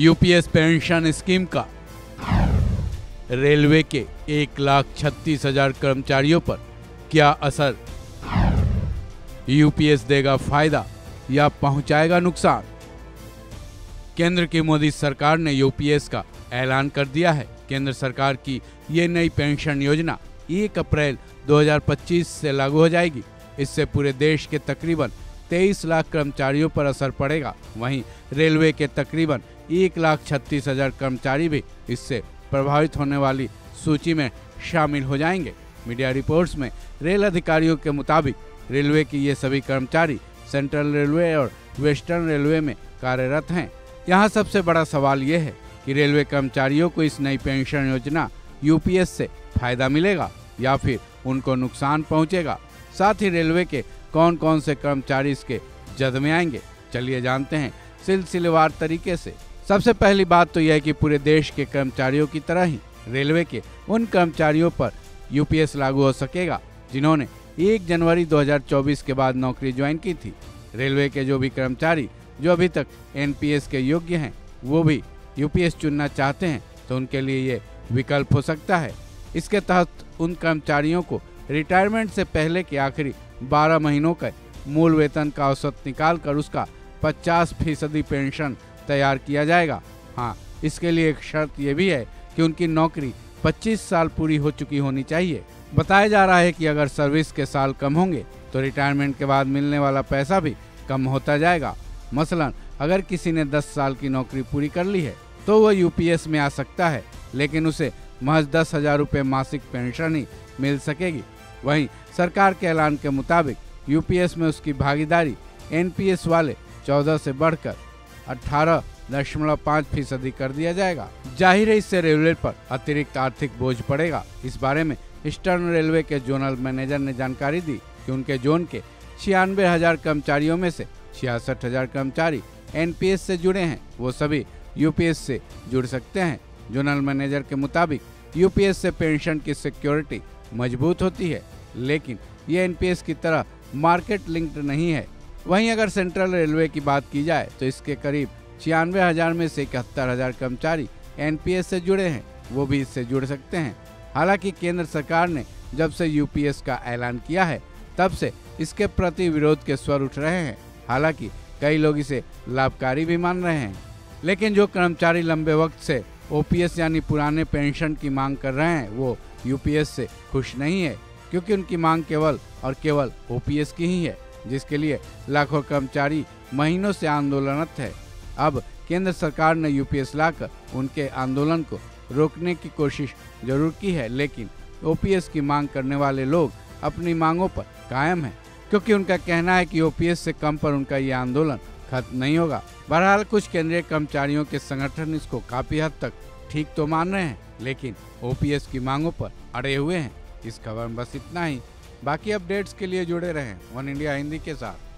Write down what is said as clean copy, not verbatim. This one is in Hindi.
यूपीएस पेंशन स्कीम का रेलवे के 1,36,000 कर्मचारियों पर क्या असर? यूपीएस देगा फायदा या पहुंचाएगा नुकसान? केंद्र की मोदी सरकार ने यूपीएस का ऐलान कर दिया है। केंद्र सरकार की ये नई पेंशन योजना 1 अप्रैल 2025 से लागू हो जाएगी। इससे पूरे देश के तकरीबन 23 लाख कर्मचारियों पर असर पड़ेगा। वहीं रेलवे के तकरीबन 1,36,000 कर्मचारी भी इससे प्रभावित होने वाली सूची में शामिल हो जाएंगे। मीडिया रिपोर्ट्स में रेल अधिकारियों के मुताबिक रेलवे के ये सभी कर्मचारी सेंट्रल रेलवे और वेस्टर्न रेलवे में कार्यरत हैं। यहाँ सबसे बड़ा सवाल ये है कि रेलवे कर्मचारियों को इस नई पेंशन योजना यूपीएस से फायदा मिलेगा या फिर उनको नुकसान पहुंचेगा। साथ ही रेलवे के कौन कौन से कर्मचारी इसके जद में आएंगे, चलिए जानते हैं सिलसिलेवार तरीके से। सबसे पहली बात तो यह है कि पूरे देश के कर्मचारियों की तरह ही रेलवे के उन कर्मचारियों पर यूपीएस लागू हो सकेगा जिन्होंने 1 जनवरी 2024 के बाद नौकरी ज्वाइन की थी। रेलवे के जो भी कर्मचारी जो अभी तक एनपीएस के योग्य हैं वो भी यूपीएस चुनना चाहते हैं तो उनके लिए ये विकल्प हो सकता है। इसके तहत उन कर्मचारियों को रिटायरमेंट से पहले के आखिरी 12 महीनों के मूल वेतन का औसत निकालकर उसका 50% पेंशन तैयार किया जाएगा। हाँ, इसके लिए एक शर्त ये भी है कि उनकी नौकरी 25 साल पूरी हो चुकी होनी चाहिए। बताया जा रहा है कि अगर सर्विस के साल कम होंगे तो रिटायरमेंट के बाद मिलने वाला पैसा भी कम होता जाएगा। मसलन अगर किसी ने 10 साल की नौकरी पूरी कर ली है तो वह यूपीएस में आ सकता है, लेकिन उसे महज 10,000 रुपये मासिक पेंशन ही मिल सकेगी। वहीं सरकार के ऐलान के मुताबिक यूपीएस में उसकी भागीदारी एनपीएस वाले 14 से बढ़कर 18.5% कर दिया जाएगा। जाहिर है इससे रेलवे पर अतिरिक्त आर्थिक बोझ पड़ेगा। इस बारे में ईस्टर्न रेलवे के जोनल मैनेजर ने जानकारी दी कि उनके जोन के 96,000 कर्मचारियों में से 66,000 कर्मचारी एनपीएस से जुड़े हैं। वो सभी यूपीएस से जुड़ सकते हैं। जोनल मैनेजर के मुताबिक यूपीएस से पेंशन की सिक्योरिटी मजबूत होती है, लेकिन ये एनपीएस की तरह मार्केट लिंक्ड नहीं है। वहीं अगर सेंट्रल रेलवे की बात की जाए तो इसके करीब 96,000 में से 71,000 कर्मचारी एनपीएस से जुड़े हैं, वो भी इससे जुड़ सकते हैं। हालांकि केंद्र सरकार ने जब से यूपीएस का ऐलान किया है तब से इसके प्रति विरोध के स्वर उठ रहे हैं। हालांकि कई लोग इसे लाभकारी भी मान रहे हैं, लेकिन जो कर्मचारी लंबे वक्त से ओपीएस यानी पुराने पेंशन की मांग कर रहे हैं वो यूपीएस से खुश नहीं है, क्योंकि उनकी मांग केवल और केवल ओपीएस की ही है, जिसके लिए लाखों कर्मचारी महीनों से आंदोलनरत है। अब केंद्र सरकार ने यूपीएस लाकर उनके आंदोलन को रोकने की कोशिश जरूर की है, लेकिन ओपीएस की मांग करने वाले लोग अपनी मांगों पर कायम हैं, क्योंकि उनका कहना है कि ओपीएस से कम पर उनका ये आंदोलन खत्म नहीं होगा। बहरहाल कुछ केंद्रीय कर्मचारियों के संगठन इसको काफी हद तक ठीक तो मान रहे हैं, लेकिन ओपीएस की मांगों पर अड़े हुए हैं। इस खबर में बस इतना ही। बाकी अपडेट्स के लिए जुड़े रहें वन इंडिया हिंदी के साथ।